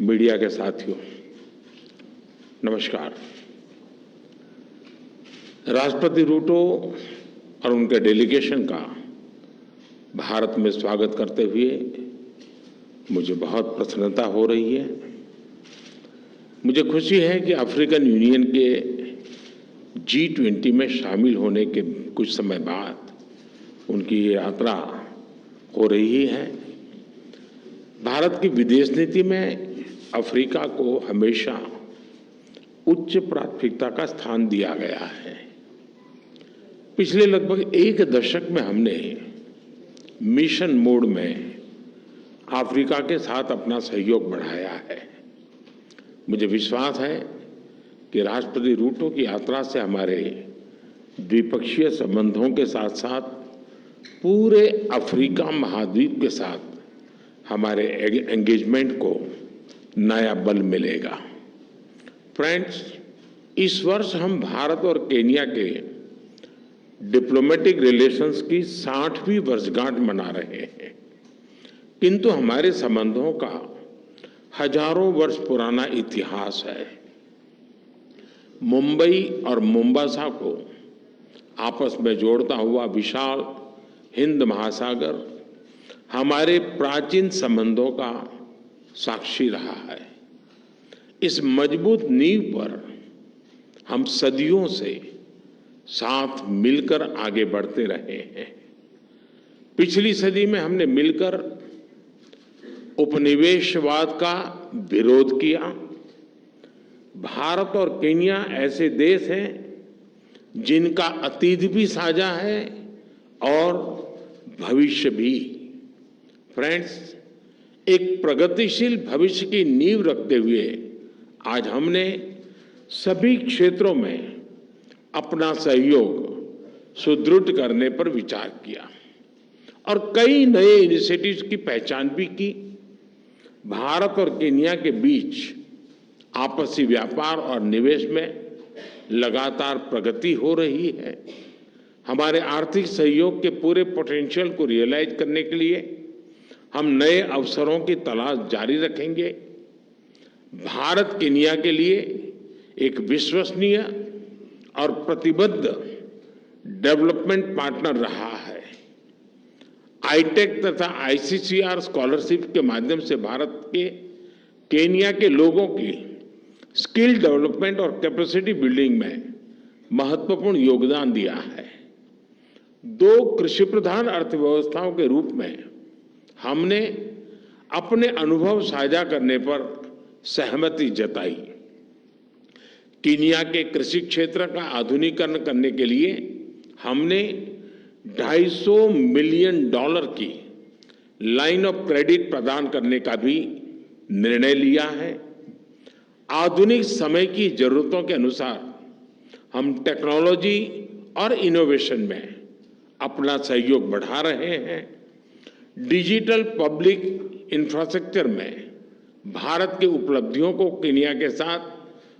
Media के साथियों, नमस्कार। राष्ट्रपति रूटो और उनके डेलीगेशन का भारत में स्वागत करते हुए मुझे बहुत प्रसन्नता हो रही है। मुझे खुशी है कि अफ्रीकन यूनियन के G20 में शामिल होने के कुछ समय बाद उनकी ये यात्रा हो रही है। भारत की विदेश नीति में अफ्रीका को हमेशा उच्च प्राथमिकता का स्थान दिया गया है। पिछले लगभग एक दशक में हमने मिशन मोड में अफ्रीका के साथ अपना सहयोग बढ़ाया है। मुझे विश्वास है कि राष्ट्रपति रूटो की यात्रा से हमारे द्विपक्षीय संबंधों के साथ साथ पूरे अफ्रीका महाद्वीप के साथ हमारे एंगेजमेंट को नया बल मिलेगा। फ्रेंड्स, इस वर्ष हम भारत और केन्या के डिप्लोमेटिक रिलेशंस की 60वीं वर्षगांठ मना रहे हैं, किंतु हमारे संबंधों का हजारों वर्ष पुराना इतिहास है। मुंबई और मोम्बासा को आपस में जोड़ता हुआ विशाल हिंद महासागर हमारे प्राचीन संबंधों का साक्षी रहा है। इस मजबूत नींव पर हम सदियों से साथ मिलकर आगे बढ़ते रहे हैं। पिछली सदी में हमने मिलकर उपनिवेशवाद का विरोध किया। भारत और केन्या ऐसे देश हैं जिनका अतीत भी साझा है और भविष्य भी। फ्रेंड्स, एक प्रगतिशील भविष्य की नींव रखते हुए आज हमने सभी क्षेत्रों में अपना सहयोग सुदृढ़ करने पर विचार किया और कई नए इनिशिएटिव्स की पहचान भी की। भारत और केन्या के बीच आपसी व्यापार और निवेश में लगातार प्रगति हो रही है। हमारे आर्थिक सहयोग के पूरे पोटेंशियल को रियलाइज करने के लिए हम नए अवसरों की तलाश जारी रखेंगे। भारत केन्या के लिए एक विश्वसनीय और प्रतिबद्ध डेवलपमेंट पार्टनर रहा है। आईटेक तथा आईसीसीआर स्कॉलरशिप के माध्यम से भारत के केन्या के लोगों की स्किल डेवलपमेंट और कैपेसिटी बिल्डिंग में महत्वपूर्ण योगदान दिया है। दो कृषि प्रधान अर्थव्यवस्थाओं के रूप में हमने अपने अनुभव साझा करने पर सहमति जताई। केन्या के कृषि क्षेत्र का आधुनिकीकरण करने के लिए हमने $250 मिलियन की लाइन ऑफ क्रेडिट प्रदान करने का भी निर्णय लिया है। आधुनिक समय की जरूरतों के अनुसार हम टेक्नोलॉजी और इनोवेशन में अपना सहयोग बढ़ा रहे हैं। डिजिटल पब्लिक इंफ्रास्ट्रक्चर में भारत की उपलब्धियों को केन्या के साथ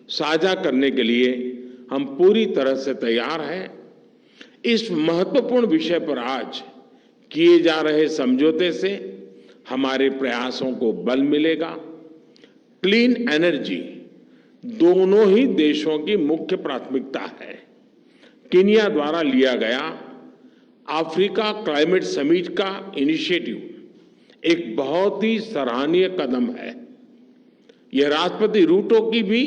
साझा करने के लिए हम पूरी तरह से तैयार हैं। इस महत्वपूर्ण विषय पर आज किए जा रहे समझौते से हमारे प्रयासों को बल मिलेगा। क्लीन एनर्जी दोनों ही देशों की मुख्य प्राथमिकता है। केन्या द्वारा लिया गया अफ्रीका क्लाइमेट समिट का इनिशिएटिव एक बहुत ही सराहनीय कदम है। यह राष्ट्रपति रूटो की भी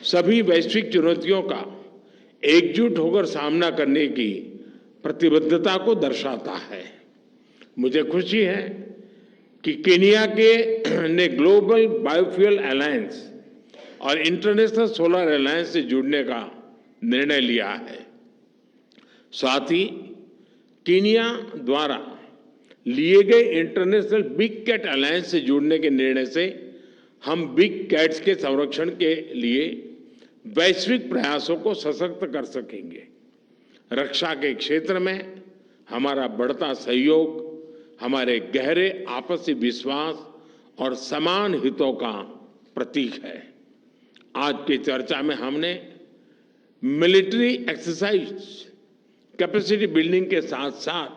सभी वैश्विक चुनौतियों का एकजुट होकर सामना करने की प्रतिबद्धता को दर्शाता है। मुझे खुशी है कि केन्या के ने ग्लोबल बायोफ्यूल अलायंस और इंटरनेशनल सोलर अलायंस से जुड़ने का निर्णय लिया है। साथ ही केन्या द्वारा लिए गए इंटरनेशनल बिग कैट अलायंस से जुड़ने के निर्णय से हम बिग कैट्स के संरक्षण के लिए वैश्विक प्रयासों को सशक्त कर सकेंगे। रक्षा के क्षेत्र में हमारा बढ़ता सहयोग हमारे गहरे आपसी विश्वास और समान हितों का प्रतीक है। आज की चर्चा में हमने मिलिट्री एक्सरसाइज कैपेसिटी बिल्डिंग के साथ साथ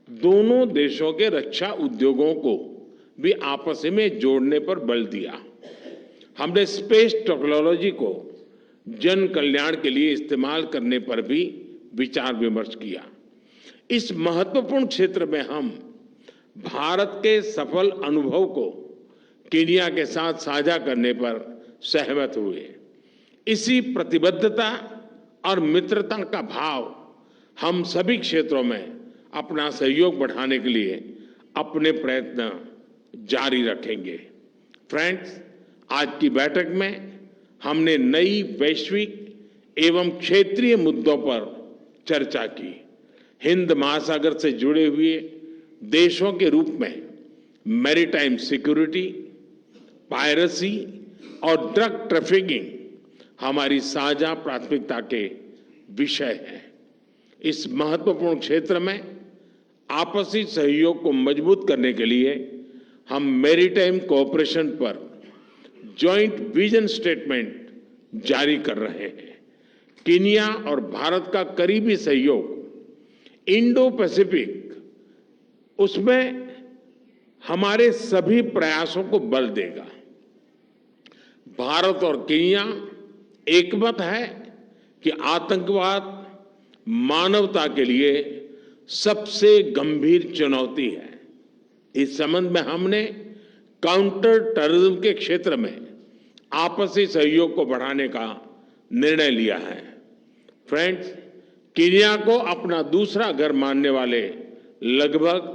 दोनों देशों के रक्षा उद्योगों को भी आपस में जोड़ने पर बल दिया। हमने स्पेस टेक्नोलॉजी को जन कल्याण के लिए इस्तेमाल करने पर भी विचार विमर्श किया। इस महत्वपूर्ण क्षेत्र में हम भारत के सफल अनुभव को केन्या के साथ साझा करने पर सहमत हुए। इसी प्रतिबद्धता और मित्रता का भाव हम सभी क्षेत्रों में अपना सहयोग बढ़ाने के लिए अपने प्रयत्न जारी रखेंगे। फ्रेंड्स, आज की बैठक में हमने नई वैश्विक एवं क्षेत्रीय मुद्दों पर चर्चा की। हिंद महासागर से जुड़े हुए देशों के रूप में मैरीटाइम सिक्योरिटी, पायरेसी और ड्रग ट्रैफिकिंग हमारी साझा प्राथमिकता के विषय हैं। इस महत्वपूर्ण क्षेत्र में आपसी सहयोग को मजबूत करने के लिए हम मैरीटाइम कोऑपरेशन पर जॉइंट विजन स्टेटमेंट जारी कर रहे हैं। केन्या और भारत का करीबी सहयोग इंडो पैसिफिक, उसमें हमारे सभी प्रयासों को बल देगा। भारत और केन्या एकमत है कि आतंकवाद मानवता के लिए सबसे गंभीर चुनौती है। इस संबंध में हमने काउंटर टेररिज्म के क्षेत्र में आपसी सहयोग को बढ़ाने का निर्णय लिया है। फ्रेंड्स, केन्या को अपना दूसरा घर मानने वाले लगभग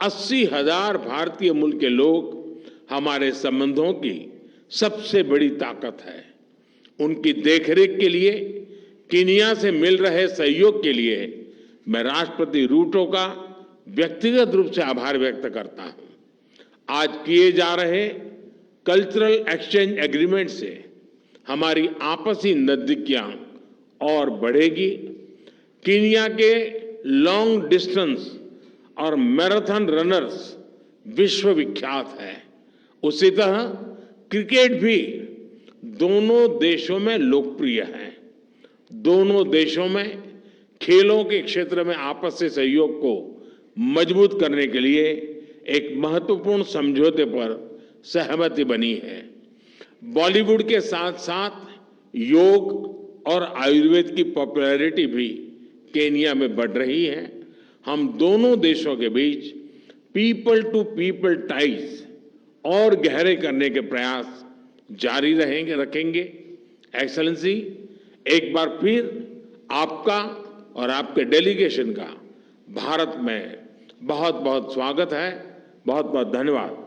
80,000 भारतीय मूल के लोग हमारे संबंधों की सबसे बड़ी ताकत है। उनकी देखरेख के लिए केन्या से मिल रहे सहयोग के लिए मैं राष्ट्रपति रूटो का व्यक्तिगत रूप से आभार व्यक्त करता हूं। आज किए जा रहे कल्चरल एक्सचेंज एग्रीमेंट से हमारी आपसी नजदीकियां और बढ़ेगी। केन्या के लॉन्ग डिस्टेंस और मैराथन रनर्स विश्व विख्यात है। उसी तरह क्रिकेट भी दोनों देशों में लोकप्रिय है। दोनों देशों में खेलों के क्षेत्र में आपसी सहयोग को मजबूत करने के लिए एक महत्वपूर्ण समझौते पर सहमति बनी है। बॉलीवुड के साथ साथ योग और आयुर्वेद की पॉपुलैरिटी भी केन्या में बढ़ रही है। हम दोनों देशों के बीच पीपल टू पीपल टाइज और गहरे करने के प्रयास जारी रखेंगे। एक्सेलेंसी, एक बार फिर आपका और आपके डेलीगेशन का भारत में बहुत बहुत स्वागत है। बहुत बहुत धन्यवाद।